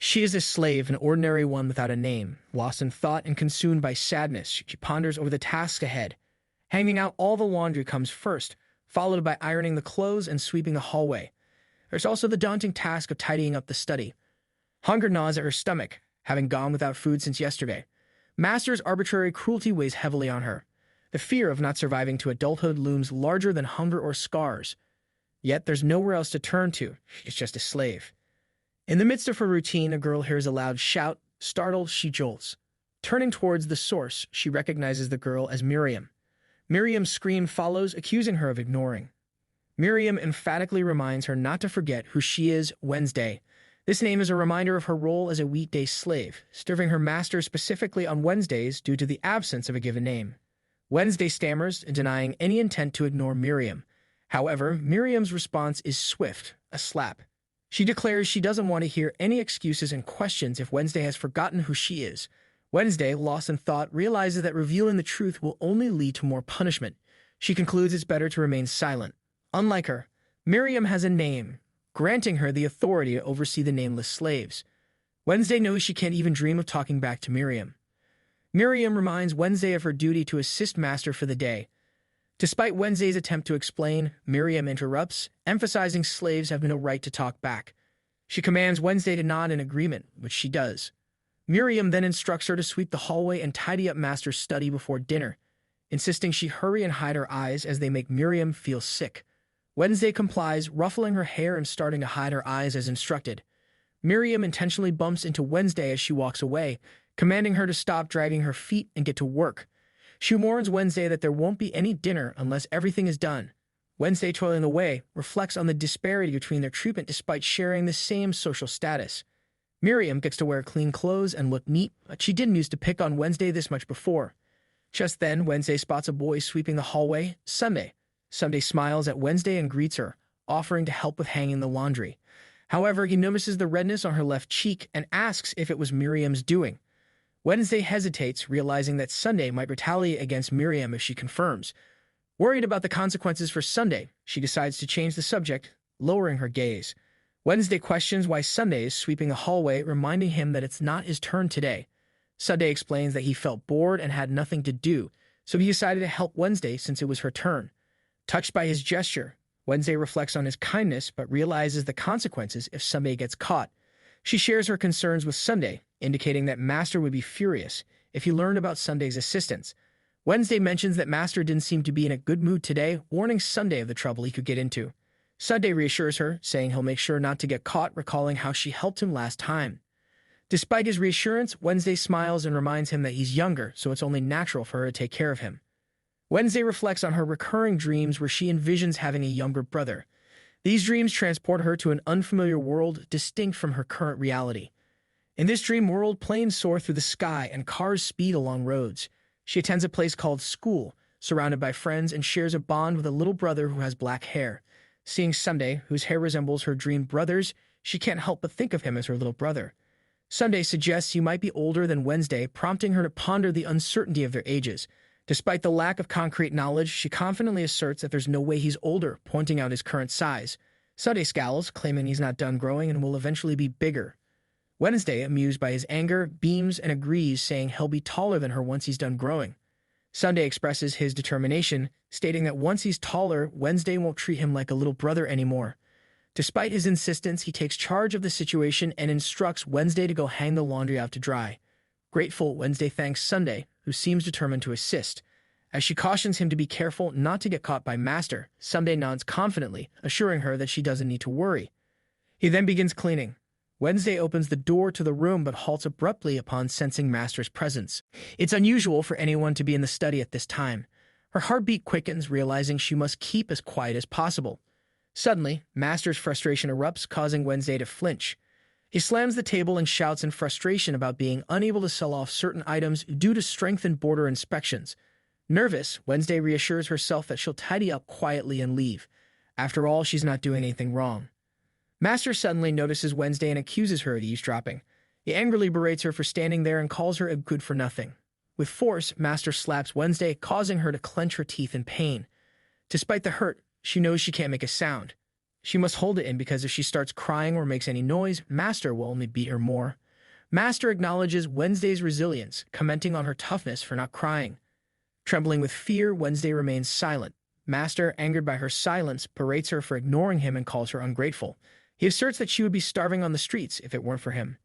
She is a slave, an ordinary one without a name, lost in thought and consumed by sadness. She ponders over the task ahead. Hanging out all the laundry comes first, followed by ironing the clothes and sweeping the hallway. There's also the daunting task of tidying up the study. Hunger gnaws at her stomach, having gone without food since yesterday. Master's arbitrary cruelty weighs heavily on her. The fear of not surviving to adulthood looms larger than hunger or scars. Yet there's nowhere else to turn to. She's just a slave. In the midst of her routine, a girl hears a loud shout. Startled, she jolts. Turning towards the source, she recognizes the girl as Miriam. Miriam's scream follows, accusing her of ignoring. Miriam emphatically reminds her not to forget who she is, Wednesday. This name is a reminder of her role as a weekday slave, serving her master specifically on Wednesdays due to the absence of a given name. Wednesday stammers, denying any intent to ignore Miriam. However, Miriam's response is swift, a slap. She declares she doesn't want to hear any excuses and questions if Wednesday has forgotten who she is. Wednesday, lost in thought, realizes that revealing the truth will only lead to more punishment. She concludes it's better to remain silent. Unlike her, Miriam has a name, granting her the authority to oversee the nameless slaves. Wednesday knows she can't even dream of talking back to Miriam. Miriam reminds Wednesday of her duty to assist Master for the day. Despite Wednesday's attempt to explain, Miriam interrupts, emphasizing slaves have no right to talk back. She commands Wednesday to nod in agreement, which she does. Miriam then instructs her to sweep the hallway and tidy up Master's study before dinner, insisting she hurry and hide her eyes as they make Miriam feel sick. Wednesday complies, ruffling her hair and starting to hide her eyes as instructed. Miriam intentionally bumps into Wednesday as she walks away, commanding her to stop dragging her feet and get to work. She warns Wednesday that there won't be any dinner unless everything is done. Wednesday, toiling away, reflects on the disparity between their treatment despite sharing the same social status. Miriam gets to wear clean clothes and look neat, but she didn't used to pick on Wednesday this much before. Just then, Wednesday spots a boy sweeping the hallway, Sunday. Sunday smiles at Wednesday and greets her, offering to help with hanging the laundry. However, he notices the redness on her left cheek and asks if it was Miriam's doing. Wednesday hesitates, realizing that Sunday might retaliate against Miriam if she confirms. Worried about the consequences for Sunday, she decides to change the subject, lowering her gaze. Wednesday questions why Sunday is sweeping the hallway, reminding him that it's not his turn today. Sunday explains that he felt bored and had nothing to do, so he decided to help Wednesday since it was her turn. Touched by his gesture, Wednesday reflects on his kindness but realizes the consequences if Sunday gets caught. She shares her concerns with Sunday, indicating that Master would be furious if he learned about Sunday's assistance. Wednesday mentions that Master didn't seem to be in a good mood today, warning Sunday of the trouble he could get into. Sunday reassures her, saying he'll make sure not to get caught, recalling how she helped him last time. Despite his reassurance, Wednesday smiles and reminds him that he's younger, so it's only natural for her to take care of him. Wednesday reflects on her recurring dreams where she envisions having a younger brother. These dreams transport her to an unfamiliar world distinct from her current reality. In this dream world, planes soar through the sky and cars speed along roads. She attends a place called school, surrounded by friends, and shares a bond with a little brother who has black hair. Seeing Sunday, whose hair resembles her dream brother's, she can't help but think of him as her little brother. Sunday suggests he might be older than Wednesday, prompting her to ponder the uncertainty of their ages. Despite the lack of concrete knowledge, she confidently asserts that there's no way he's older, pointing out his current size. Sunday scowls, claiming he's not done growing and will eventually be bigger. Wednesday, amused by his anger, beams and agrees, saying he'll be taller than her once he's done growing. Sunday expresses his determination, stating that once he's taller, Wednesday won't treat him like a little brother anymore. Despite his insistence, he takes charge of the situation and instructs Wednesday to go hang the laundry out to dry. Grateful, Wednesday thanks Sunday, who seems determined to assist. As she cautions him to be careful not to get caught by Master, Sunday nods confidently, assuring her that she doesn't need to worry. He then begins cleaning. Wednesday opens the door to the room but halts abruptly upon sensing Master's presence. It's unusual for anyone to be in the study at this time. Her heartbeat quickens, realizing she must keep as quiet as possible. Suddenly, Master's frustration erupts, causing Wednesday to flinch. He slams the table and shouts in frustration about being unable to sell off certain items due to strengthened border inspections. Nervous, Wednesday reassures herself that she'll tidy up quietly and leave. After all, she's not doing anything wrong. Master suddenly notices Wednesday and accuses her of eavesdropping. He angrily berates her for standing there and calls her a good-for-nothing. With force, Master slaps Wednesday, causing her to clench her teeth in pain. Despite the hurt, she knows she can't make a sound. She must hold it in because if she starts crying or makes any noise, Master will only beat her more. Master acknowledges Wednesday's resilience, commenting on her toughness for not crying. Trembling with fear, Wednesday remains silent. Master, angered by her silence, berates her for ignoring him and calls her ungrateful. He asserts that she would be starving on the streets if it weren't for him.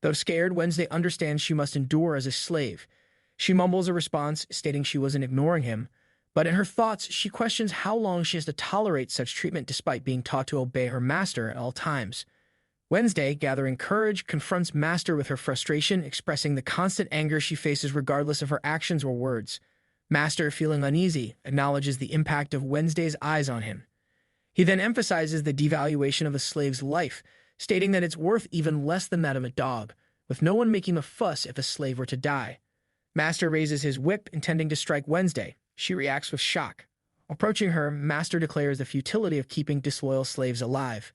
Though scared, Wednesday understands she must endure as a slave. She mumbles a response, stating she wasn't ignoring him, but in her thoughts, she questions how long she has to tolerate such treatment despite being taught to obey her master at all times. Wednesday, gathering courage, confronts Master with her frustration, expressing the constant anger she faces regardless of her actions or words. Master, feeling uneasy, acknowledges the impact of Wednesday's eyes on him. He then emphasizes the devaluation of a slave's life, stating that it's worth even less than that of a dog, with no one making a fuss if a slave were to die. Master raises his whip, intending to strike Wednesday. She reacts with shock. Approaching her, Master declares the futility of keeping disloyal slaves alive.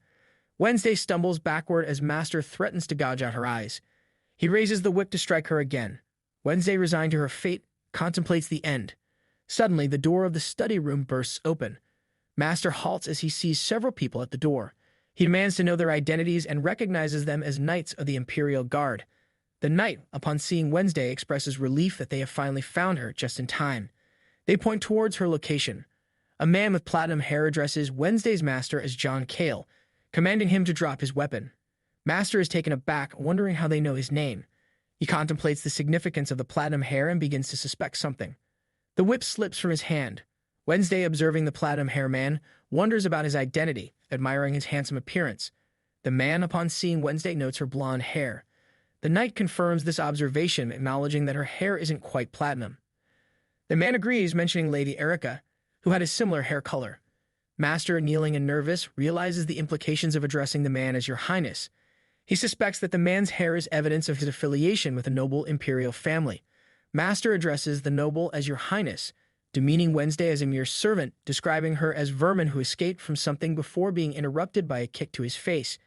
Wednesday stumbles backward as Master threatens to gouge out her eyes. He raises the whip to strike her again. Wednesday, resigned to her fate, contemplates the end. Suddenly, the door of the study room bursts open. Master halts as he sees several people at the door. He demands to know their identities and recognizes them as knights of the Imperial Guard. The knight, upon seeing Wednesday, expresses relief that they have finally found her just in time. They point towards her location. A man with platinum hair addresses Wednesday's master as John Cale, commanding him to drop his weapon. Master is taken aback, wondering how they know his name. He contemplates the significance of the platinum hair and begins to suspect something. The whip slips from his hand. Wednesday, observing the platinum hair man, wonders about his identity, admiring his handsome appearance. The man, upon seeing Wednesday, notes her blonde hair. The knight confirms this observation, acknowledging that her hair isn't quite platinum. The man agrees, mentioning Lady Erica, who had a similar hair color. Master, kneeling and nervous, realizes the implications of addressing the man as Your Highness. He suspects that the man's hair is evidence of his affiliation with a noble imperial family. Master addresses the noble as Your Highness, demeaning Wednesday as a mere servant, describing her as vermin who escaped from something before being interrupted by a kick to his face.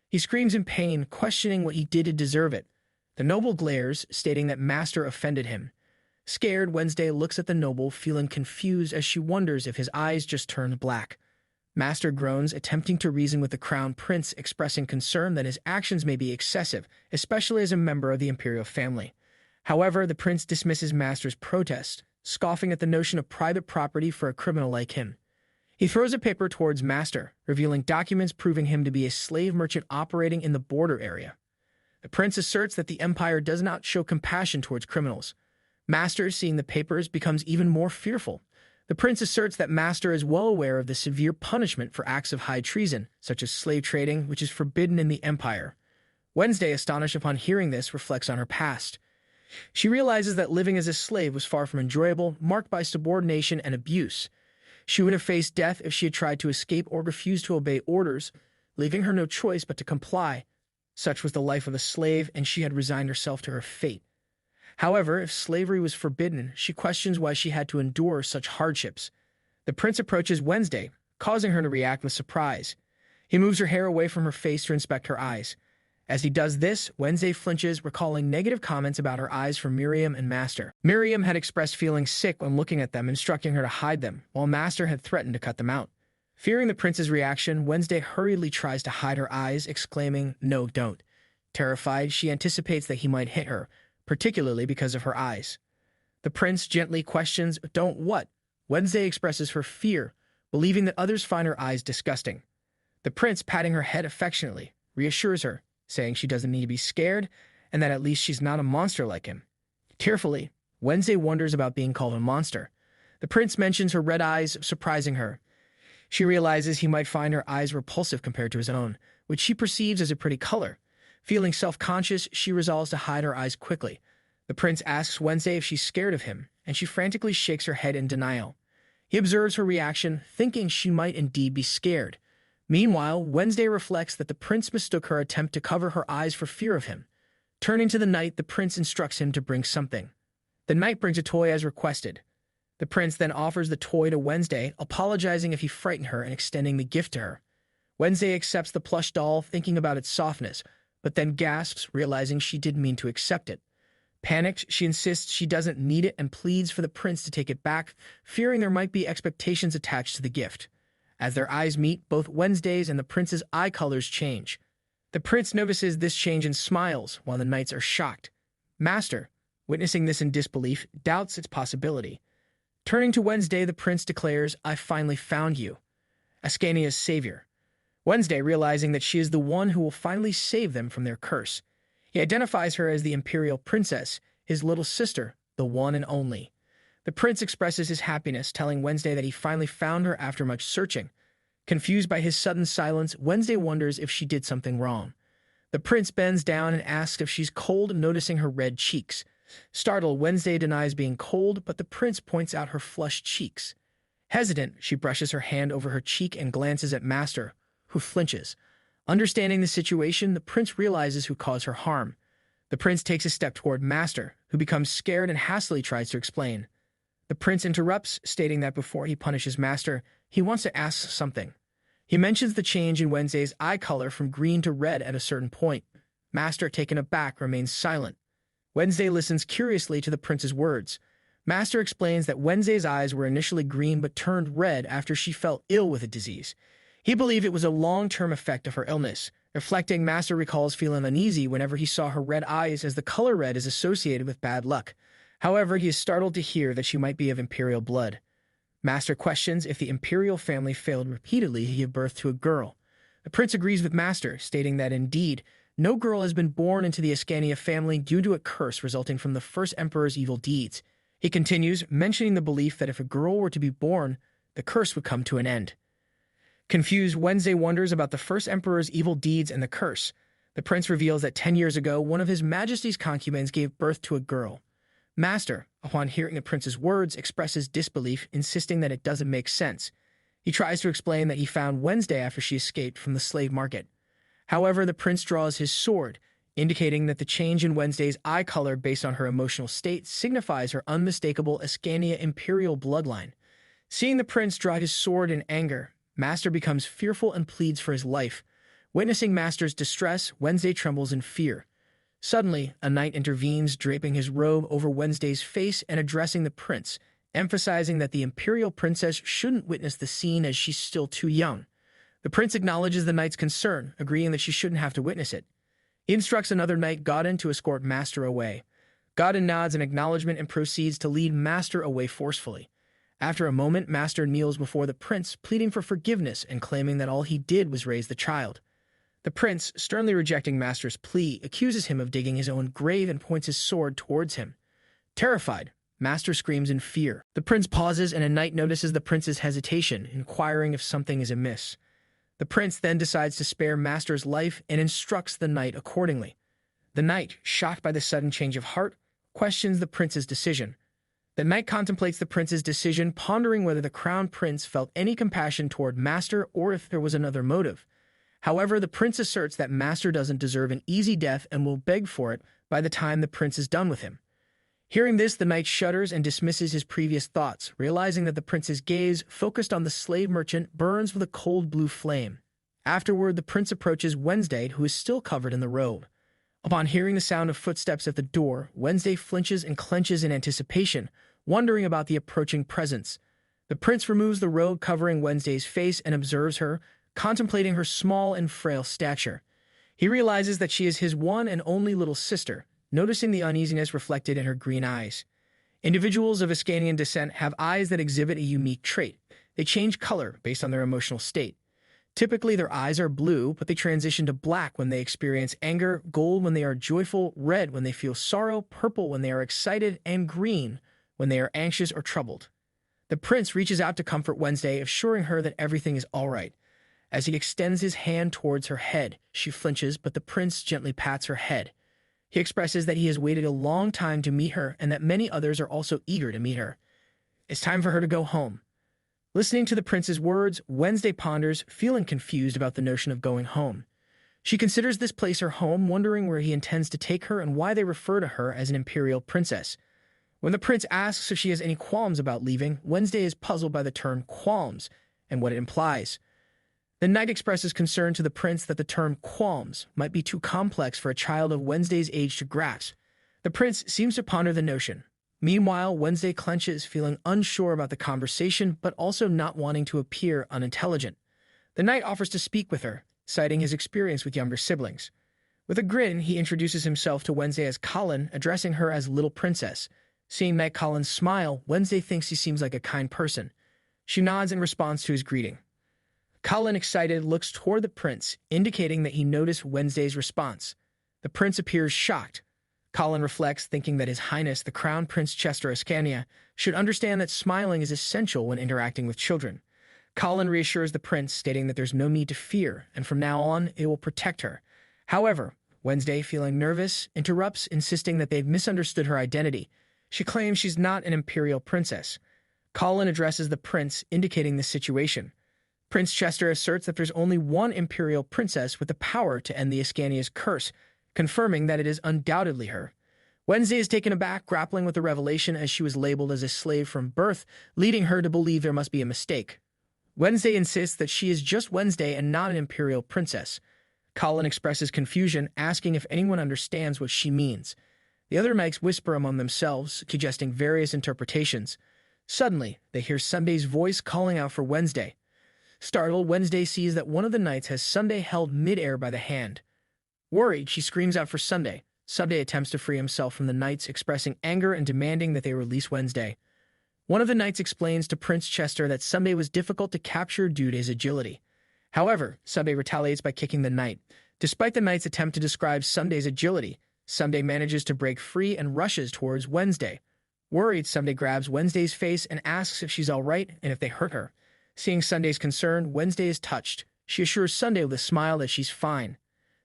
He screams in pain, questioning what he did to deserve it. The noble glares, stating that Master offended him. Scared, Wednesday looks at the noble, feeling confused as she wonders if his eyes just turned black. Master groans, attempting to reason with the crown prince, expressing concern that his actions may be excessive, especially as a member of the imperial family. However, the prince dismisses Master's protest, scoffing at the notion of private property for a criminal like him. He throws a paper towards Master, revealing documents proving him to be a slave merchant operating in the border area. The prince asserts that the empire does not show compassion towards criminals. Master, seeing the papers, becomes even more fearful. The prince asserts that Master is well aware of the severe punishment for acts of high treason, such as slave trading, which is forbidden in the empire. Wednesday, astonished upon hearing this, reflects on her past. She realizes that living as a slave was far from enjoyable, marked by subordination and abuse. She would have faced death if she had tried to escape or refused to obey orders, leaving her no choice but to comply. Such was the life of a slave, and she had resigned herself to her fate. However, if slavery was forbidden, she questions why she had to endure such hardships. The prince approaches Wednesday, causing her to react with surprise. He moves her hair away from her face to inspect her eyes. As he does this, Wednesday flinches, recalling negative comments about her eyes from Miriam and Master. Miriam had expressed feeling sick when looking at them, instructing her to hide them, while Master had threatened to cut them out. Fearing the prince's reaction, Wednesday hurriedly tries to hide her eyes, exclaiming, "No, don't." Terrified, she anticipates that he might hit her, particularly because of her eyes. The prince gently questions, "Don't what?" Wednesday expresses her fear, believing that others find her eyes disgusting. The prince, patting her head affectionately, reassures her, saying she doesn't need to be scared and that at least she's not a monster like him. Tearfully, Wednesday wonders about being called a monster. The prince mentions her red eyes, surprising her. She realizes he might find her eyes repulsive compared to his own, which she perceives as a pretty color. Feeling self-conscious, she resolves to hide her eyes quickly. The prince asks Wednesday if she's scared of him, and she frantically shakes her head in denial. He observes her reaction, thinking she might indeed be scared. Meanwhile, Wednesday reflects that the prince mistook her attempt to cover her eyes for fear of him. Turning to the knight, the prince instructs him to bring something. The knight brings a toy as requested. The prince then offers the toy to Wednesday, apologizing if he frightened her and extending the gift to her. Wednesday accepts the plush doll, thinking about its softness, but then gasps, realizing she didn't mean to accept it. Panicked, she insists she doesn't need it and pleads for the prince to take it back, fearing there might be expectations attached to the gift. As their eyes meet, both Wednesday's and the prince's eye colors change. The prince notices this change and smiles, while the knights are shocked. Master, witnessing this in disbelief, doubts its possibility. Turning to Wednesday, the prince declares, "I finally found you, Ascania's savior." Wednesday, realizing that she is the one who will finally save them from their curse. He identifies her as the imperial princess, his little sister, the one and only. The prince expresses his happiness, telling Wednesday that he finally found her after much searching. Confused by his sudden silence, Wednesday wonders if she did something wrong. The prince bends down and asks if she's cold, noticing her red cheeks. Startled, Wednesday denies being cold, but the prince points out her flushed cheeks. Hesitant, she brushes her hand over her cheek and glances at Master, who flinches. Understanding the situation, the prince realizes who caused her harm. The prince takes a step toward Master, who becomes scared and hastily tries to explain. The prince interrupts, stating that before he punishes Master, he wants to ask something. He mentions the change in Wednesday's eye color from green to red at a certain point. Master, taken aback, remains silent. Wednesday listens curiously to the prince's words. Master explains that Wednesday's eyes were initially green but turned red after she fell ill with a disease. He believed it was a long-term effect of her illness. Reflecting, Master recalls feeling uneasy whenever he saw her red eyes, as the color red is associated with bad luck. However, he is startled to hear that she might be of imperial blood. Master questions if the imperial family failed repeatedly to give birth to a girl. The prince agrees with Master, stating that indeed, no girl has been born into the Ascania family due to a curse resulting from the first emperor's evil deeds. He continues, mentioning the belief that if a girl were to be born, the curse would come to an end. Confused, Wednesday wonders about the first emperor's evil deeds and the curse. The prince reveals that 10 years ago, one of his majesty's concubines gave birth to a girl. Master, upon hearing the prince's words, expresses disbelief, insisting that it doesn't make sense. He tries to explain that he found Wednesday after she escaped from the slave market. However, the prince draws his sword, indicating that the change in Wednesday's eye color based on her emotional state signifies her unmistakable Ascania imperial bloodline. Seeing the prince draw his sword in anger, Master becomes fearful and pleads for his life. Witnessing Master's distress, Wednesday trembles in fear. Suddenly, a knight intervenes, draping his robe over Wednesday's face and addressing the prince, emphasizing that the imperial princess shouldn't witness the scene as she's still too young. The prince acknowledges the knight's concern, agreeing that she shouldn't have to witness it. He instructs another knight, Godin, to escort Master away. Godin nods in acknowledgement and proceeds to lead Master away forcefully. After a moment, Master kneels before the prince, pleading for forgiveness and claiming that all he did was raise the child. The prince, sternly rejecting Master's plea, accuses him of digging his own grave and points his sword towards him. Terrified, Master screams in fear. The prince pauses and a knight notices the prince's hesitation, inquiring if something is amiss. The prince then decides to spare Master's life and instructs the knight accordingly. The knight, shocked by the sudden change of heart, questions the prince's decision. The knight contemplates the prince's decision, pondering whether the crown prince felt any compassion toward Master or if there was another motive. However, the prince asserts that Master doesn't deserve an easy death and will beg for it by the time the prince is done with him. Hearing this, the knight shudders and dismisses his previous thoughts, realizing that the prince's gaze, focused on the slave merchant, burns with a cold blue flame. Afterward, the prince approaches Wednesday, who is still covered in the robe. Upon hearing the sound of footsteps at the door, Wednesday flinches and clenches in anticipation, wondering about the approaching presence. The prince removes the robe covering Wednesday's face and observes her, contemplating her small and frail stature. He realizes that she is his one and only little sister, noticing the uneasiness reflected in her green eyes. Individuals of Ascanian descent have eyes that exhibit a unique trait. They change color based on their emotional state. Typically, their eyes are blue, but they transition to black when they experience anger, gold when they are joyful, red when they feel sorrow, purple when they are excited, and green when they are anxious or troubled. The prince reaches out to comfort Wednesday, assuring her that everything is all right. As he extends his hand towards her head, she flinches, but the prince gently pats her head. He expresses that he has waited a long time to meet her and that many others are also eager to meet her. It's time for her to go home. Listening to the prince's words, Wednesday ponders, feeling confused about the notion of going home. She considers this place her home, wondering where he intends to take her and why they refer to her as an imperial princess. When the prince asks if she has any qualms about leaving, Wednesday is puzzled by the term qualms and what it implies. The knight expresses concern to the prince that the term qualms might be too complex for a child of Wednesday's age to grasp. The prince seems to ponder the notion, Meanwhile, Wednesday clenches, feeling unsure about the conversation but also not wanting to appear unintelligent. The knight offers to speak with her, citing his experience with younger siblings. With a grin, he introduces himself to Wednesday as Colin, addressing her as Little Princess. Seeing Knight Colin smile, Wednesday thinks he seems like a kind person. She nods in response to his greeting. Colin, excited, looks toward the prince, indicating that he noticed Wednesday's response. The prince appears shocked. Colin reflects, thinking that His Highness the Crown Prince Chester Ascania should understand that smiling is essential when interacting with children. Colin reassures the prince, stating that there's no need to fear, and from now on, it will protect her. However, Wednesday, feeling nervous, interrupts, insisting that they've misunderstood her identity. She claims she's not an imperial princess. Colin addresses the prince, indicating the situation. Prince Chester asserts that there's only one imperial princess with the power to end the Ascania's curse, confirming that it is undoubtedly her. Wednesday is taken aback, grappling with the revelation as she was labeled as a slave from birth, leading her to believe there must be a mistake. Wednesday insists that she is just Wednesday and not an imperial princess. Colin expresses confusion, asking if anyone understands what she means. The other knights whisper among themselves, suggesting various interpretations. Suddenly, they hear Sunday's voice calling out for Wednesday. Startled, Wednesday sees that one of the knights has Sunday held mid-air by the hand. Worried, she screams out for Sunday. Sunday attempts to free himself from the knights, expressing anger and demanding that they release Wednesday. One of the knights explains to Prince Chester that Sunday was difficult to capture due to his agility. However, Sunday retaliates by kicking the knight. Despite the knight's attempt to describe Sunday's agility, Sunday manages to break free and rushes towards Wednesday. Worried, Sunday grabs Wednesday's face and asks if she's all right and if they hurt her. Seeing Sunday's concern, Wednesday is touched. She assures Sunday with a smile that she's fine.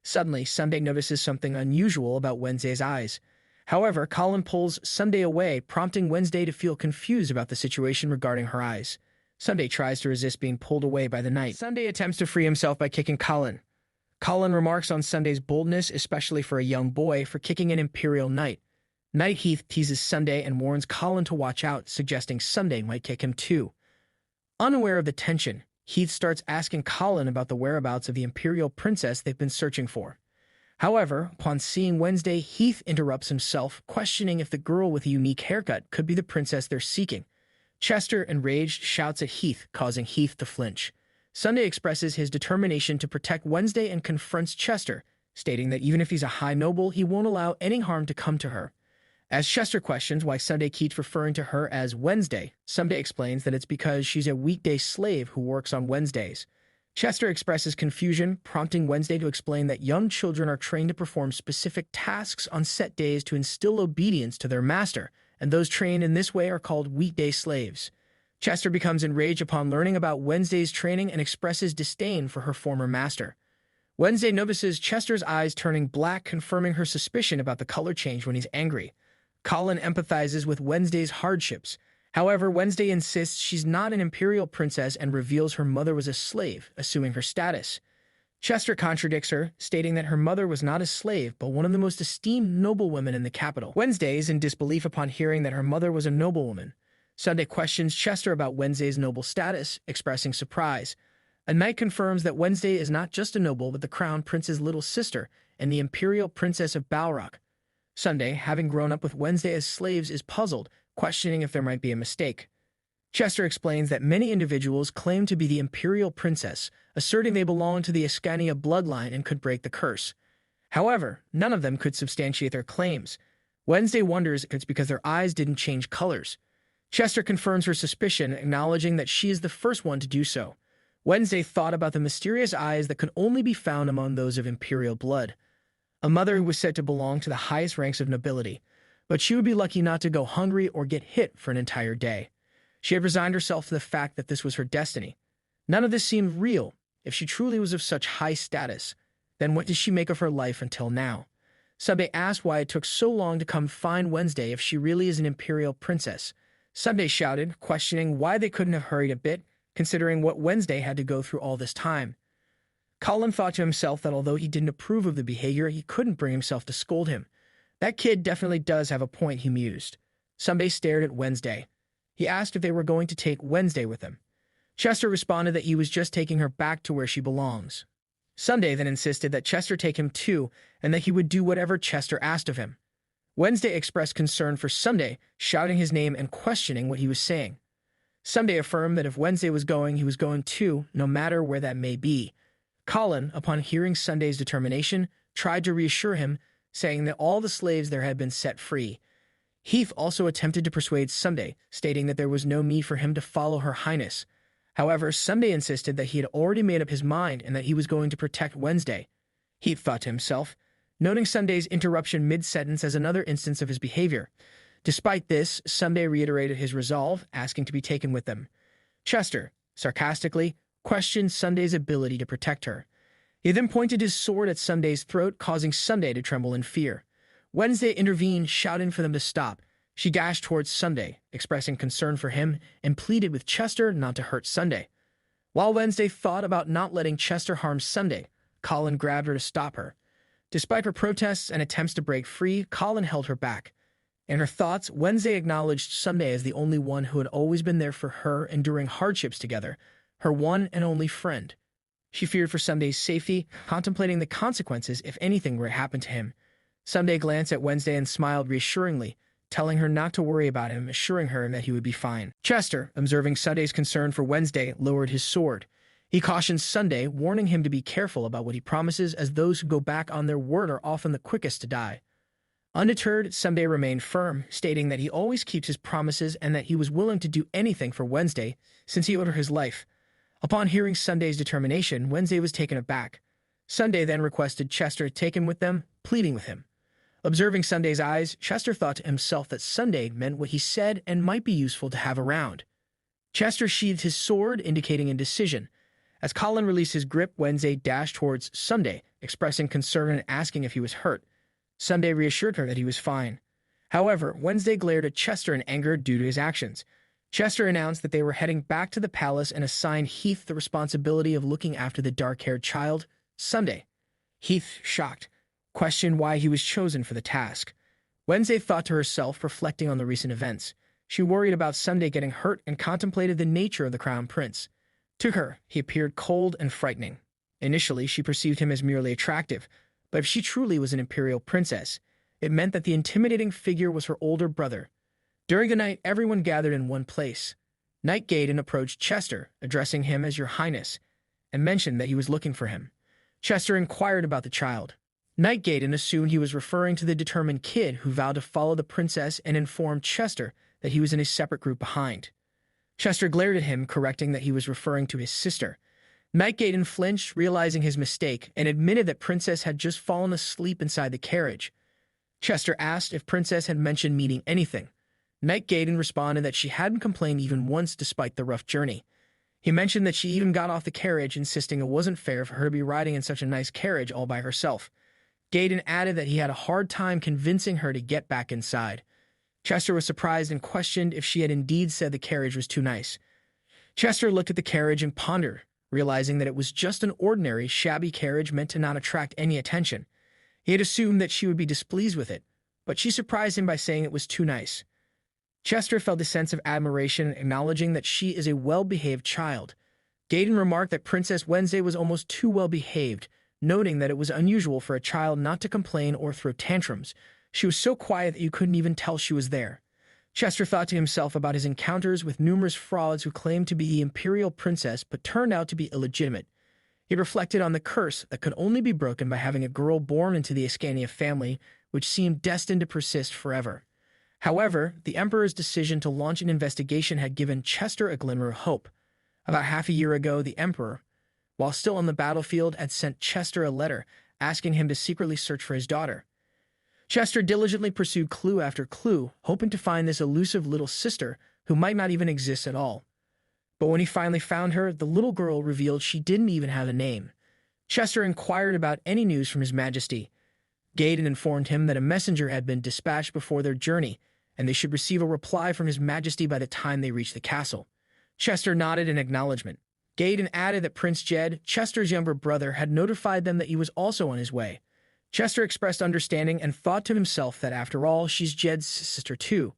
Suddenly, Sunday notices something unusual about Wednesday's eyes. However, Colin pulls Sunday away, prompting Wednesday to feel confused about the situation regarding her eyes. Sunday tries to resist being pulled away by the knight. Sunday attempts to free himself by kicking Colin. Colin remarks on Sunday's boldness, especially for a young boy, for kicking an imperial knight. Knight Heath teases Sunday and warns Colin to watch out, suggesting Sunday might kick him too. Unaware of the tension, Heath starts asking Colin about the whereabouts of the imperial princess they've been searching for. However, upon seeing Wednesday, Heath interrupts himself, questioning if the girl with a unique haircut could be the princess they're seeking. Chester, enraged, shouts at Heath, causing Heath to flinch. Sunday expresses his determination to protect Wednesday and confronts Chester, stating that even if he's a high noble, he won't allow any harm to come to her. As Chester questions why Sunday keeps referring to her as Wednesday, Sunday explains that it's because she's a weekday slave who works on Wednesdays. Chester expresses confusion, prompting Wednesday to explain that young children are trained to perform specific tasks on set days to instill obedience to their master, and those trained in this way are called weekday slaves. Chester becomes enraged upon learning about Wednesday's training and expresses disdain for her former master. Wednesday notices Chester's eyes turning black, confirming her suspicion about the color change when he's angry. Colin empathizes with Wednesday's hardships. However, Wednesday insists she's not an imperial princess and reveals her mother was a slave, assuming her status. Chester contradicts her, stating that her mother was not a slave, but one of the most esteemed noblewomen in the capital. Wednesday is in disbelief upon hearing that her mother was a noblewoman. Sunday questions Chester about Wednesday's noble status, expressing surprise. A knight confirms that Wednesday is not just a noble, but the crown prince's little sister and the imperial princess of Balrog. Sunday, having grown up with Wednesday as slaves, is puzzled, questioning if there might be a mistake. Chester explains that many individuals claim to be the imperial princess, asserting they belong to the Ascania bloodline and could break the curse. However, none of them could substantiate their claims. Wednesday wonders if it's because their eyes didn't change colors. Chester confirms her suspicion, acknowledging that she is the first one to do so. Wednesday thought about the mysterious eyes that could only be found among those of imperial blood. A mother who was said to belong to the highest ranks of nobility, but she would be lucky not to go hungry or get hit for an entire day. She had resigned herself to the fact that this was her destiny. None of this seemed real. If she truly was of such high status, then what did she make of her life until now? Sunday asked why it took so long to come find Wednesday if she really is an imperial princess. Sunday shouted, questioning why they couldn't have hurried a bit, considering what Wednesday had to go through all this time. Colin thought to himself that although he didn't approve of the behavior, he couldn't bring himself to scold him. That kid definitely does have a point, he mused. Sunday stared at Wednesday. He asked if they were going to take Wednesday with him. Chester responded that he was just taking her back to where she belongs. Sunday then insisted that Chester take him too, and that he would do whatever Chester asked of him. Wednesday expressed concern for Sunday, shouting his name and questioning what he was saying. Sunday affirmed that if Wednesday was going, he was going too, no matter where that may be. Colin, upon hearing Sunday's determination, tried to reassure him, saying that all the slaves there had been set free. Heath also attempted to persuade Sunday, stating that there was no need for him to follow Her Highness. However, Sunday insisted that he had already made up his mind and that he was going to protect Wednesday. Heath thought to himself, noting Sunday's interruption mid-sentence as another instance of his behavior. Despite this, Sunday reiterated his resolve, asking to be taken with them. Chester, sarcastically, questioned Sunday's ability to protect her. He then pointed his sword at Sunday's throat, causing Sunday to tremble in fear. Wednesday intervened, shouting for them to stop. She dashed towards Sunday, expressing concern for him, and pleaded with Chester not to hurt Sunday. While Wednesday thought about not letting Chester harm Sunday, Colin grabbed her to stop her. Despite her protests and attempts to break free, Colin held her back. In her thoughts, Wednesday acknowledged Sunday as the only one who had always been there for her enduring hardships together, her one and only friend. She feared for Sunday's safety, contemplating the consequences if anything were to happen to him. Sunday glanced at Wednesday and smiled reassuringly, telling her not to worry about him, assuring her that he would be fine. Chester, observing Sunday's concern for Wednesday, lowered his sword. He cautioned Sunday, warning him to be careful about what he promises, as those who go back on their word are often the quickest to die. Undeterred, Sunday remained firm, stating that he always keeps his promises and that he was willing to do anything for Wednesday, since he owed her his life. Upon hearing Sunday's determination, Wednesday was taken aback. Sunday then requested Chester take him with them, pleading with him. Observing Sunday's eyes, Chester thought to himself that Sunday meant what he said and might be useful to have around. Chester sheathed his sword, indicating indecision. As Colin released his grip, Wednesday dashed towards Sunday, expressing concern and asking if he was hurt. Sunday reassured her that he was fine. However, Wednesday glared at Chester in anger due to his actions. Chester announced that they were heading back to the palace and assigned Heath the responsibility of looking after the dark-haired child, Sunday. Heath, shocked, questioned why he was chosen for the task. Wednesday thought to herself, reflecting on the recent events. She worried about Sunday getting hurt and contemplated the nature of the crown prince. To her, he appeared cold and frightening. Initially, she perceived him as merely attractive, but if she truly was an imperial princess, it meant that the intimidating figure was her older brother. During the night, everyone gathered in one place. Knight Gaydon approached Chester, addressing him as Your Highness, and mentioned that he was looking for him. Chester inquired about the child. Knight Gaydon assumed he was referring to the determined kid who vowed to follow the princess and informed Chester that he was in a separate group behind. Chester glared at him, correcting that he was referring to his sister. Knight Gaydon flinched, realizing his mistake, and admitted that Princess had just fallen asleep inside the carriage. Chester asked if Princess had mentioned meeting anything. Knight Gaydon responded that she hadn't complained even once despite the rough journey. He mentioned that she even got off the carriage, insisting it wasn't fair for her to be riding in such a nice carriage all by herself. Gaydon added that he had a hard time convincing her to get back inside. Chester was surprised and questioned if she had indeed said the carriage was too nice. Chester looked at the carriage and pondered, realizing that it was just an ordinary, shabby carriage meant to not attract any attention. He had assumed that she would be displeased with it, but she surprised him by saying it was too nice. Chester felt a sense of admiration, acknowledging that she is a well-behaved child. Gaydon remarked that Princess Wednesday was almost too well-behaved, noting that it was unusual for a child not to complain or throw tantrums. She was so quiet that you couldn't even tell she was there. Chester thought to himself about his encounters with numerous frauds who claimed to be the imperial princess but turned out to be illegitimate. He reflected on the curse that could only be broken by having a girl born into the Ascania family, which seemed destined to persist forever. However, the Emperor's decision to launch an investigation had given Chester a glimmer of hope. About half a year ago, the Emperor, while still on the battlefield, had sent Chester a letter asking him to secretly search for his daughter. Chester diligently pursued clue after clue, hoping to find this elusive little sister who might not even exist at all. But when he finally found her, the little girl revealed she didn't even have a name. Chester inquired about any news from His Majesty. Gaydon informed him that a messenger had been dispatched before their journey, and they should receive a reply from His Majesty by the time they reached the castle. Chester nodded in acknowledgement. Gaydon added that Prince Jed, Chester's younger brother, had notified them that he was also on his way. Chester expressed understanding and thought to himself that after all, she's Jed's sister too.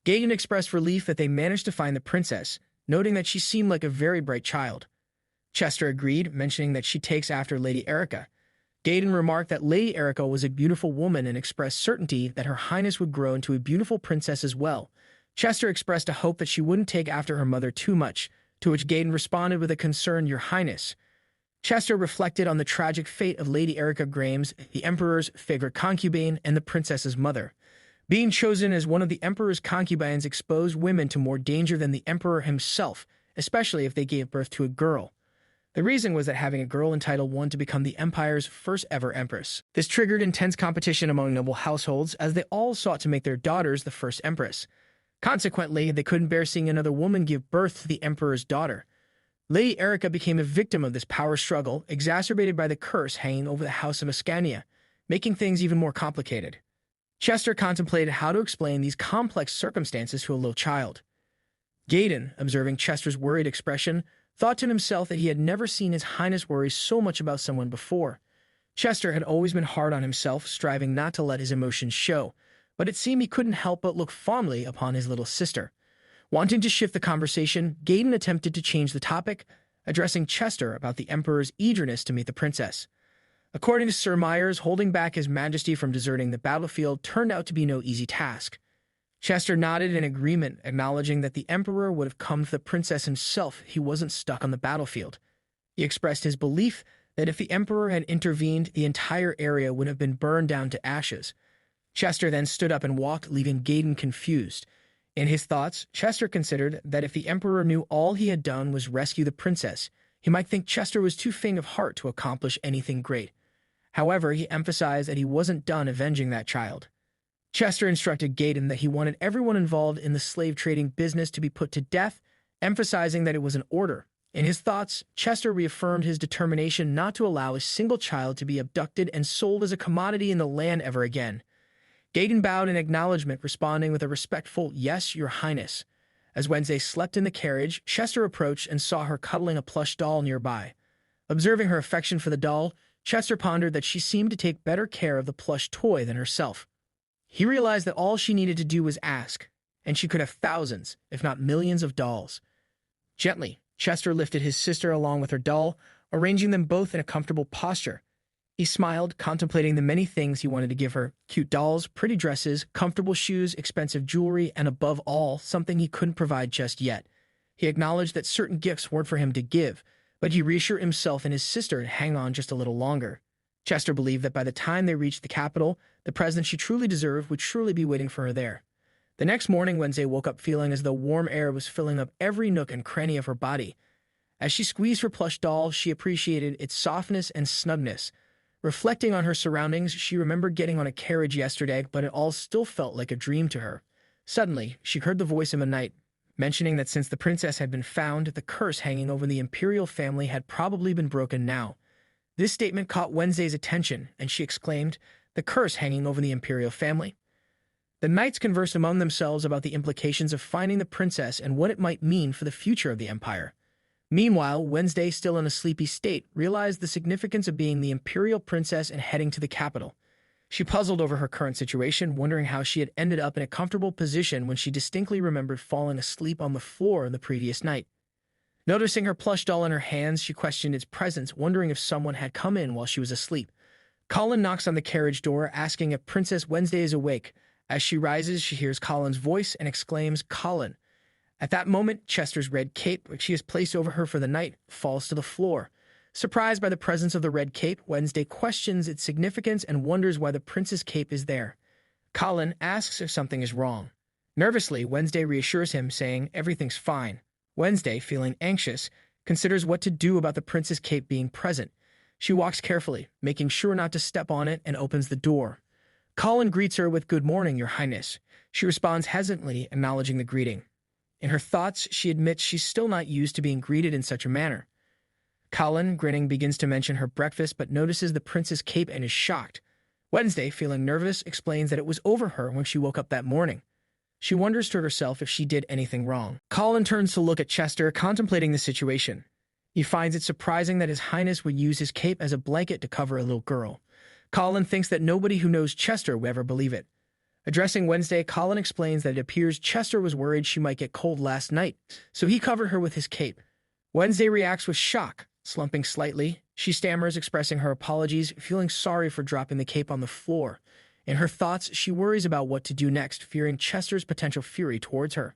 Gaydon expressed relief that they managed to find the princess, noting that she seemed like a very bright child. Chester agreed, mentioning that she takes after Lady Erica. Gaydon remarked that Lady Erica was a beautiful woman and expressed certainty that Her Highness would grow into a beautiful princess as well. Chester expressed a hope that she wouldn't take after her mother too much, to which Gaydon responded with a concern, "Your Highness." Chester reflected on the tragic fate of Lady Erica Grames, the Emperor's favorite concubine and the princess's mother. Being chosen as one of the Emperor's concubines exposed women to more danger than the Emperor himself, especially if they gave birth to a girl. The reason was that having a girl entitled one to become the Empire's first ever empress. This triggered intense competition among noble households as they all sought to make their daughters the first empress. Consequently, they couldn't bear seeing another woman give birth to the Emperor's daughter. Lady Erica became a victim of this power struggle, exacerbated by the curse hanging over the House of Ascania, making things even more complicated. Chester contemplated how to explain these complex circumstances to a little child. Gaydon, observing Chester's worried expression, thought to himself that he had never seen His Highness worry so much about someone before. Chester had always been hard on himself, striving not to let his emotions show, but it seemed he couldn't help but look fondly upon his little sister. Wanting to shift the conversation, Gaydon attempted to change the topic, addressing Chester about the Emperor's eagerness to meet the princess. According to Sir Myers, holding back His Majesty from deserting the battlefield turned out to be no easy task. Chester nodded in agreement, acknowledging that the Emperor would have come to the princess himself if he wasn't stuck on the battlefield. He expressed his belief that if the Emperor had intervened, the entire area would have been burned down to ashes. Chester then stood up and walked, leaving Gaydon confused. In his thoughts, Chester considered that if the Emperor knew all he had done was rescue the princess, he might think Chester was too faint of heart to accomplish anything great. However, he emphasized that he wasn't done avenging that child. Chester instructed Gaydon that he wanted everyone involved in the slave trading business to be put to death, emphasizing that it was an order. In his thoughts, Chester reaffirmed his determination not to allow a single child to be abducted and sold as a commodity in the land ever again. Gaydon bowed in acknowledgement, responding with a respectful, "Yes, Your Highness." As Wednesday slept in the carriage, Chester approached and saw her cuddling a plush doll nearby. Observing her affection for the doll, Chester pondered that she seemed to take better care of the plush toy than herself. He realized that all she needed to do was ask, and she could have thousands, if not millions of dolls. Gently, Chester lifted his sister along with her doll, arranging them both in a comfortable posture. He smiled, contemplating the many things he wanted to give her: cute dolls, pretty dresses, comfortable shoes, expensive jewelry, and above all, something he couldn't provide just yet. He acknowledged that certain gifts weren't for him to give, but he reassured himself and his sister to hang on just a little longer. Chester believed that by the time they reached the capital, the present she truly deserved would surely be waiting for her there. The next morning, Wednesday woke up feeling as though warm air was filling up every nook and cranny of her body. As she squeezed her plush doll, she appreciated its softness and snugness. Reflecting on her surroundings, she remembered getting on a carriage yesterday, but it all still felt like a dream to her. Suddenly, she heard the voice in the night, mentioning that since the princess had been found, the curse hanging over the imperial family had probably been broken now. This statement caught Wednesday's attention, and she exclaimed, "The curse hanging over the imperial family?" The knights conversed among themselves about the implications of finding the princess and what it might mean for the future of the empire. Meanwhile, Wednesday, still in a sleepy state, realized the significance of being the imperial princess and heading to the capital. She puzzled over her current situation, wondering how she had ended up in a comfortable position when she distinctly remembered falling asleep on the floor the previous night. Noticing her plush doll in her hands, she questioned its presence, wondering if someone had come in while she was asleep. Colin knocks on the carriage door, asking if Princess Wednesday is awake. As she rises, she hears Colin's voice and exclaims, "Colin." At that moment, Chester's red cape, which he has placed over her for the night, falls to the floor. Surprised by the presence of the red cape, Wednesday questions its significance and wonders why the prince's cape is there. Colin asks if something is wrong. Nervously, Wednesday reassures him, saying everything's fine. Wednesday, feeling anxious, considers what to do about the prince's cape being present. She walks carefully, making sure not to step on it, and opens the door. Colin greets her with, "Good morning, Your Highness." She responds hesitantly, acknowledging the greeting. In her thoughts, she admits she's still not used to being greeted in such a manner. Colin, grinning, begins to mention her breakfast, but notices the prince's cape and is shocked. Wednesday, feeling nervous, explains that it was over her when she woke up that morning. She wonders to herself if she did anything wrong. Colin turns to look at Chester, contemplating the situation. He finds it surprising that His Highness would use his cape as a blanket to cover a little girl. Colin thinks that nobody who knows Chester would ever believe it. Addressing Wednesday, Colin explains that it appears Chester was worried she might get cold last night, so he covered her with his cape. Wednesday reacts with shock, Slumping slightly, she stammers, expressing her apologies, feeling sorry for dropping the cape on the floor. In her thoughts, she worries about what to do next, fearing Chester's potential fury towards her.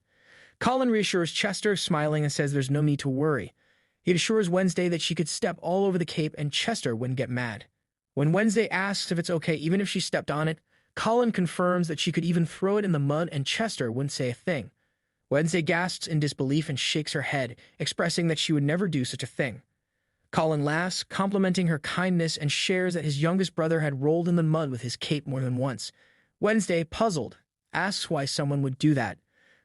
Colin reassures Chester, smiling, and says there's no need to worry. He assures Wednesday that she could step all over the cape and Chester wouldn't get mad. When Wednesday asks if it's okay even if she stepped on it, Colin confirms that she could even throw it in the mud and Chester wouldn't say a thing. Wednesday gasps in disbelief and shakes her head, expressing that she would never do such a thing. Colin laughs, complimenting her kindness, and shares that his youngest brother had rolled in the mud with his cape more than once. Wednesday, puzzled, asks why someone would do that.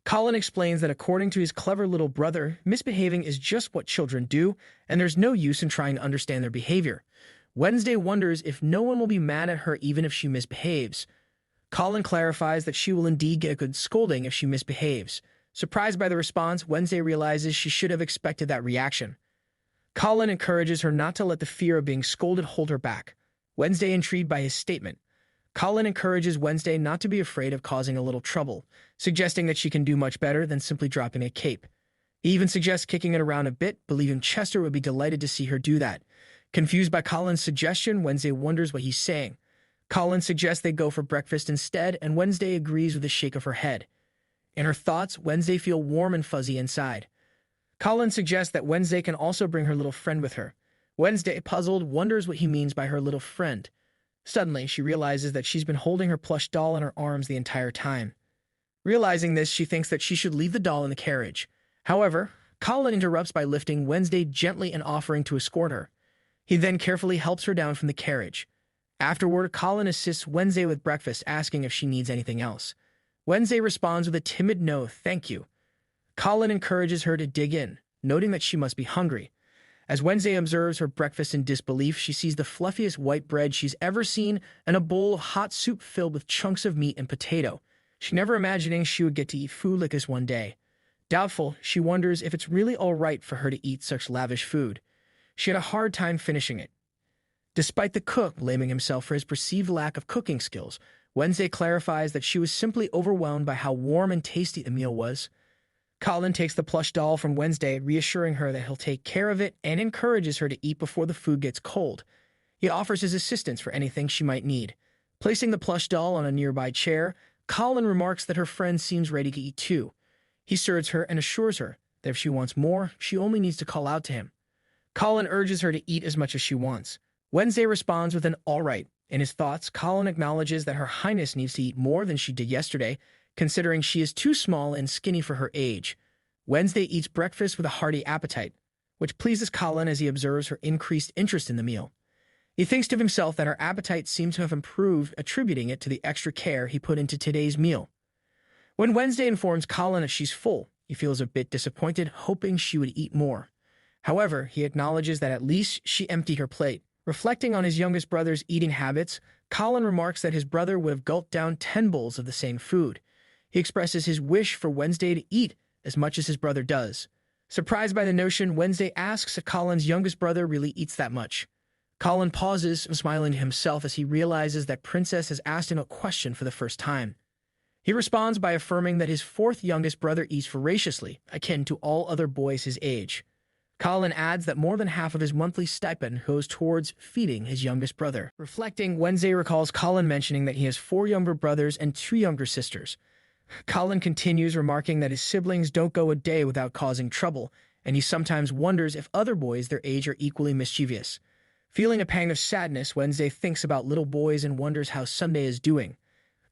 Colin explains that according to his clever little brother, misbehaving is just what children do, and there's no use in trying to understand their behavior. Wednesday wonders if no one will be mad at her even if she misbehaves. Colin clarifies that she will indeed get a good scolding if she misbehaves. Surprised by the response, Wednesday realizes she should have expected that reaction. Colin encourages her not to let the fear of being scolded hold her back. Wednesday intrigued by his statement. Colin encourages Wednesday not to be afraid of causing a little trouble, suggesting that she can do much better than simply dropping a cape. He even suggests kicking it around a bit, believing Chester would be delighted to see her do that. Confused by Colin's suggestion, Wednesday wonders what he's saying. Colin suggests they go for breakfast instead, and Wednesday agrees with a shake of her head. In her thoughts, Wednesday feels warm and fuzzy inside. Colin suggests that Wednesday can also bring her little friend with her. Wednesday, puzzled, wonders what he means by her little friend. Suddenly, she realizes that she's been holding her plush doll in her arms the entire time. Realizing this, she thinks that she should leave the doll in the carriage. However, Colin interrupts by lifting Wednesday gently and offering to escort her. He then carefully helps her down from the carriage. Afterward, Colin assists Wednesday with breakfast, asking if she needs anything else. Wednesday responds with a timid no, thank you. Colin encourages her to dig in, noting that she must be hungry. As Wednesday observes her breakfast in disbelief, she sees the fluffiest white bread she's ever seen and a bowl of hot soup filled with chunks of meat and potato. She never imagining she would get to eat food like this one day. Doubtful, she wonders if it's really all right for her to eat such lavish food. She had a hard time finishing it. Despite the cook blaming himself for his perceived lack of cooking skills, Wednesday clarifies that she was simply overwhelmed by how warm and tasty the meal was. Colin takes the plush doll from Wednesday, reassuring her that he'll take care of it and encourages her to eat before the food gets cold. He offers his assistance for anything she might need. Placing the plush doll on a nearby chair, Colin remarks that her friend seems ready to eat too. He serves her and assures her that if she wants more, she only needs to call out to him. Colin urges her to eat as much as she wants. Wednesday responds with an all right. In his thoughts, Colin acknowledges that Her Highness needs to eat more than she did yesterday, considering she is too small and skinny for her age. Wednesday eats breakfast with a hearty appetite, which pleases Colin as he observes her increased interest in the meal. He thinks to himself that her appetite seems to have improved, attributing it to the extra care he put into today's meal. When Wednesday informs Colin that she's full, he feels a bit disappointed, hoping she would eat more. However, he acknowledges that at least she emptied her plate. Reflecting on his youngest brother's eating habits, Colin remarks that his brother would have gulped down 10 bowls of the same food. He expresses his wish for Wednesday to eat as much as his brother does. Surprised by the notion, Wednesday asks if Colin's youngest brother really eats that much. Colin pauses, smiling to himself as he realizes that Princess has asked him a question for the first time. He responds by affirming that his fourth youngest brother eats voraciously, akin to all other boys his age. Colin adds that more than half of his monthly stipend goes towards feeding his youngest brother. Reflecting, Wednesday recalls Colin mentioning that he has 4 younger brothers and 2 younger sisters. Colin continues, remarking that his siblings don't go a day without causing trouble, and he sometimes wonders if other boys their age are equally mischievous. Feeling a pang of sadness, Wednesday thinks about little boys and wonders how Sunday is doing.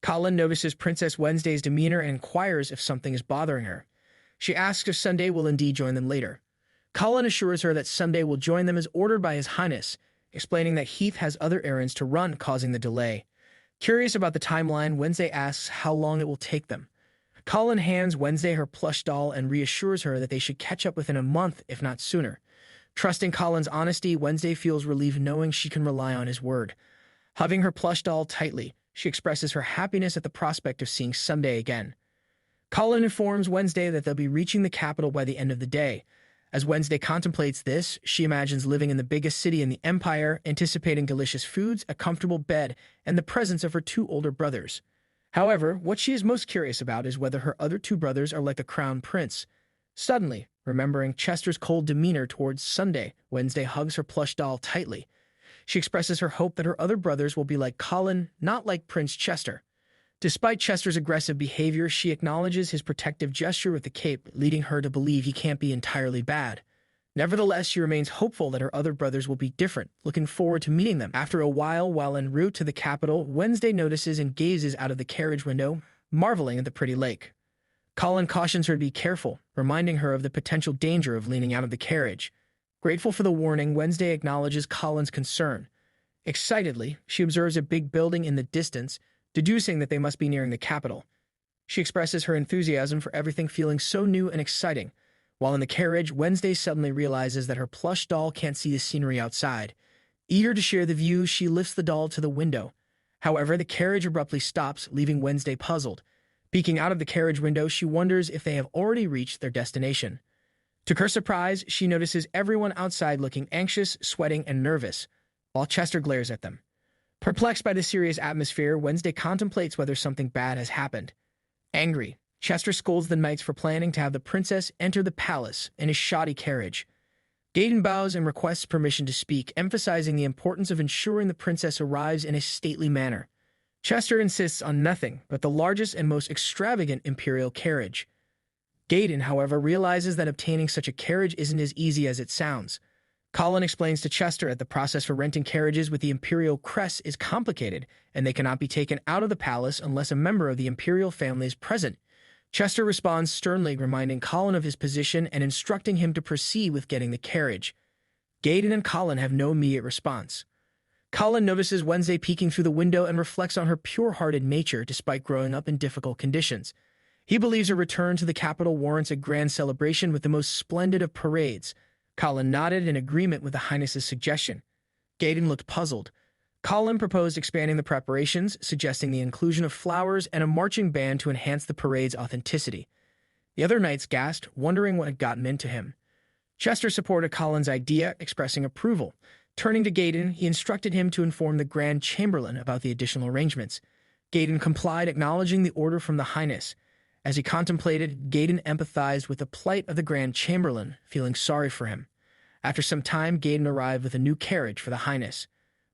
Colin notices Princess Wednesday's demeanor and inquires if something is bothering her. She asks if Sunday will indeed join them later. Colin assures her that Sunday will join them as ordered by His Highness, explaining that Heath has other errands to run, causing the delay. Curious about the timeline, Wednesday asks how long it will take them. Colin hands Wednesday her plush doll and reassures her that they should catch up within a month, if not sooner. Trusting Colin's honesty, Wednesday feels relieved knowing she can rely on his word. Hugging her plush doll tightly, she expresses her happiness at the prospect of seeing Sunday again. Colin informs Wednesday that they'll be reaching the capital by the end of the day. As Wednesday contemplates this, she imagines living in the biggest city in the empire, anticipating delicious foods, a comfortable bed, and the presence of her 2 older brothers. However, what she is most curious about is whether her other 2 brothers are like the crown prince. Suddenly, remembering Chester's cold demeanor towards Sunday. Wednesday hugs her plush doll tightly. She expresses her hope that her other brothers will be like Colin, not like Prince Chester. Despite Chester's aggressive behavior, she acknowledges his protective gesture with the cape, leading her to believe he can't be entirely bad. Nevertheless, she remains hopeful that her other brothers will be different, looking forward to meeting them. After a while en route to the capital, Wednesday notices and gazes out of the carriage window, marveling at the pretty lake. Colin cautions her to be careful, reminding her of the potential danger of leaning out of the carriage. Grateful for the warning, Wednesday acknowledges Colin's concern. Excitedly, she observes a big building in the distance, deducing that they must be nearing the capital. She expresses her enthusiasm for everything feeling so new and exciting. While in the carriage, Wednesday suddenly realizes that her plush doll can't see the scenery outside. Eager to share the view, she lifts the doll to the window. However, the carriage abruptly stops, leaving Wednesday puzzled. Peeking out of the carriage window, she wonders if they have already reached their destination. To her surprise, she notices everyone outside looking anxious, sweating, and nervous, while Chester glares at them. Perplexed by the serious atmosphere, Wednesday contemplates whether something bad has happened. Angry, Chester scolds the knights for planning to have the princess enter the palace in his shoddy carriage. Gaydon bows and requests permission to speak, emphasizing the importance of ensuring the princess arrives in a stately manner. Chester insists on nothing but the largest and most extravagant imperial carriage. Gaydon, however, realizes that obtaining such a carriage isn't as easy as it sounds. Colin explains to Chester that the process for renting carriages with the imperial crest is complicated, and they cannot be taken out of the palace unless a member of the imperial family is present. Chester responds sternly, reminding Colin of his position and instructing him to proceed with getting the carriage. Gaydon and Colin have no immediate response. Colin notices Wednesday peeking through the window and reflects on her pure-hearted nature despite growing up in difficult conditions. He believes her return to the capital warrants a grand celebration with the most splendid of parades. Colin nodded in agreement with the Highness's suggestion. Gaydon looked puzzled. Colin proposed expanding the preparations, suggesting the inclusion of flowers and a marching band to enhance the parade's authenticity. The other knights gasped, wondering what had gotten into him. Chester supported Colin's idea, expressing approval. Turning to Gaydon, he instructed him to inform the Grand Chamberlain about the additional arrangements. Gaydon complied, acknowledging the order from the Highness. As he contemplated, Gaydon empathized with the plight of the Grand Chamberlain, feeling sorry for him. After some time, Gaydon arrived with a new carriage for the Highness.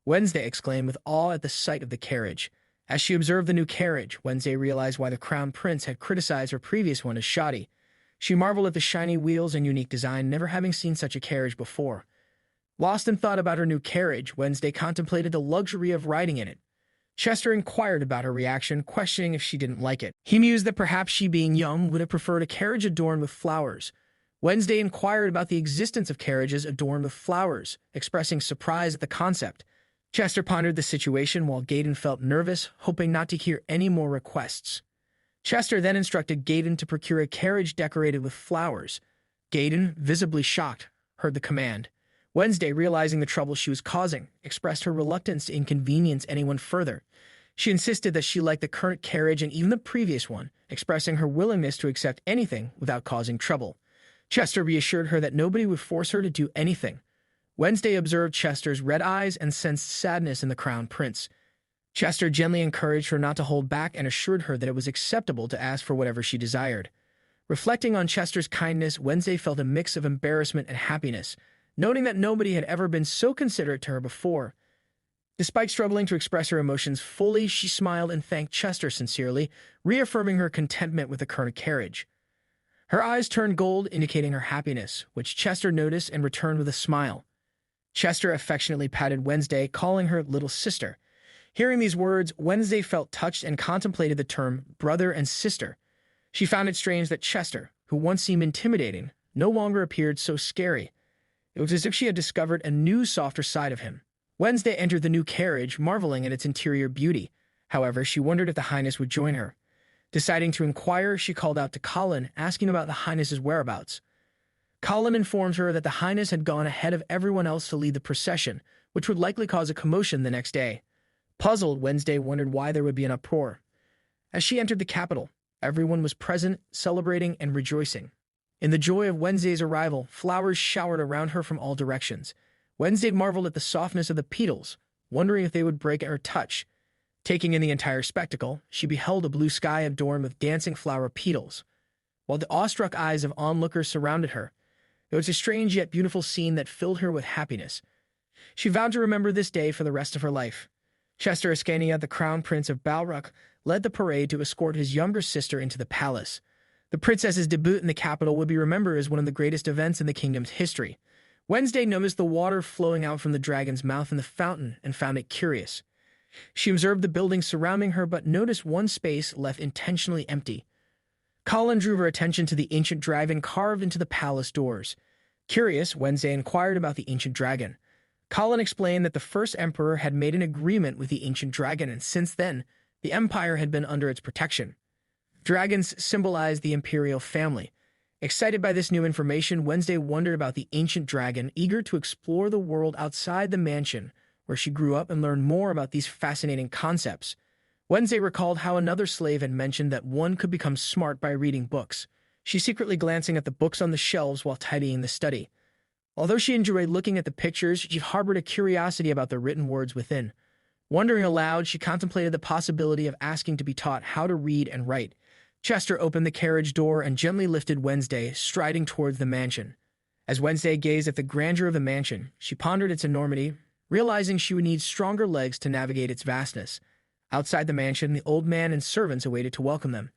Wednesday exclaimed with awe at the sight of the carriage. As she observed the new carriage, Wednesday realized why the Crown Prince had criticized her previous one as shoddy. She marveled at the shiny wheels and unique design, never having seen such a carriage before. Lost in thought about her new carriage, Wednesday contemplated the luxury of riding in it. Chester inquired about her reaction, questioning if she didn't like it. He mused that perhaps she, being young, would have preferred a carriage adorned with flowers. Wednesday inquired about the existence of carriages adorned with flowers, expressing surprise at the concept. Chester pondered the situation while Gaydon felt nervous, hoping not to hear any more requests. Chester then instructed Gaydon to procure a carriage decorated with flowers. Gaydon, visibly shocked, heard the command. Wednesday, realizing the trouble she was causing, expressed her reluctance to inconvenience anyone further. She insisted that she liked the current carriage and even the previous one, expressing her willingness to accept anything without causing trouble. Chester reassured her that nobody would force her to do anything. Wednesday observed Chester's red eyes and sensed sadness in the Crown Prince. Chester gently encouraged her not to hold back and assured her that it was acceptable to ask for whatever she desired. Reflecting on Chester's kindness, Wednesday felt a mix of embarrassment and happiness, noting that nobody had ever been so considerate to her before. Despite struggling to express her emotions fully, she smiled and thanked Chester sincerely, reaffirming her contentment with the current carriage. Her eyes turned gold, indicating her happiness, which Chester noticed and returned with a smile. Chester affectionately patted Wednesday, calling her little sister. Hearing these words, Wednesday felt touched and contemplated the term brother and sister. She found it strange that Chester, who once seemed intimidating, no longer appeared so scary. It was as if she had discovered a new, softer side of him. Wednesday entered the new carriage, marveling at its interior beauty. However, she wondered if the Highness would join her. Deciding to inquire, she called out to Colin, asking about the Highness's whereabouts. Colin informed her that the Highness had gone ahead of everyone else to lead the procession, which would likely cause a commotion the next day. Puzzled, Wednesday wondered why there would be an uproar. As she entered the capital, everyone was present, celebrating and rejoicing. In the joy of Wednesday's arrival, flowers showered around her from all directions. Wednesday marveled at the softness of the petals, wondering if they would break at her touch. Taking in the entire spectacle, she beheld a blue sky adorned with dancing flower petals. While the awestruck eyes of onlookers surrounded her, It was a strange yet beautiful scene that filled her with happiness. She vowed to remember this day for the rest of her life. Chester Ascania, the crown prince of Balrog, led the parade to escort his younger sister into the palace. The princess's debut in the capital would be remembered as one of the greatest events in the kingdom's history. Wednesday noticed the water flowing out from the dragon's mouth in the fountain and found it curious. She observed the buildings surrounding her but noticed one space left intentionally empty. Colin drew her attention to the ancient dragon carved into the palace doors. Curious, Wednesday inquired about the ancient dragon. Colin explained that the first emperor had made an agreement with the ancient dragon, and since then, the empire had been under its protection. Dragons symbolized the imperial family. Excited by this new information, Wednesday wondered about the ancient dragon, eager to explore the world outside the mansion where she grew up and learn more about these fascinating concepts. Wednesday recalled how another slave had mentioned that one could become smart by reading books. She secretly glancing at the books on the shelves while tidying the study. Although she enjoyed looking at the pictures, she harbored a curiosity about the written words within. Wondering aloud, she contemplated the possibility of asking to be taught how to read and write. Chester opened the carriage door and gently lifted Wednesday, striding towards the mansion. As Wednesday gazed at the grandeur of the mansion, she pondered its enormity, realizing she would need stronger legs to navigate its vastness. Outside the mansion, the old man and servants awaited to welcome them.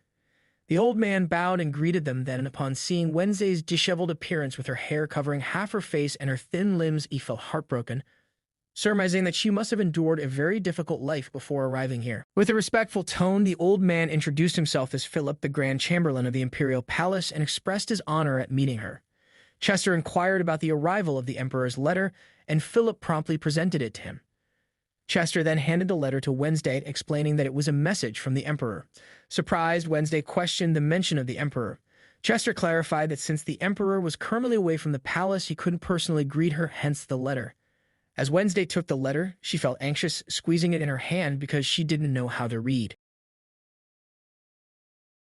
The old man bowed and greeted them, then, upon seeing Wednesday's disheveled appearance with her hair covering half her face and her thin limbs, he felt heartbroken, surmising that she must have endured a very difficult life before arriving here. With a respectful tone, the old man introduced himself as Philip, the Grand Chamberlain of the Imperial Palace, and expressed his honor at meeting her. Chester inquired about the arrival of the Emperor's letter, and Philip promptly presented it to him. Chester then handed the letter to Wednesday, explaining that it was a message from the Emperor. Surprised, Wednesday questioned the mention of the Emperor. Chester clarified that since the Emperor was currently away from the palace, he couldn't personally greet her, hence the letter. As Wednesday took the letter, she felt anxious, squeezing it in her hand because she didn't know how to read.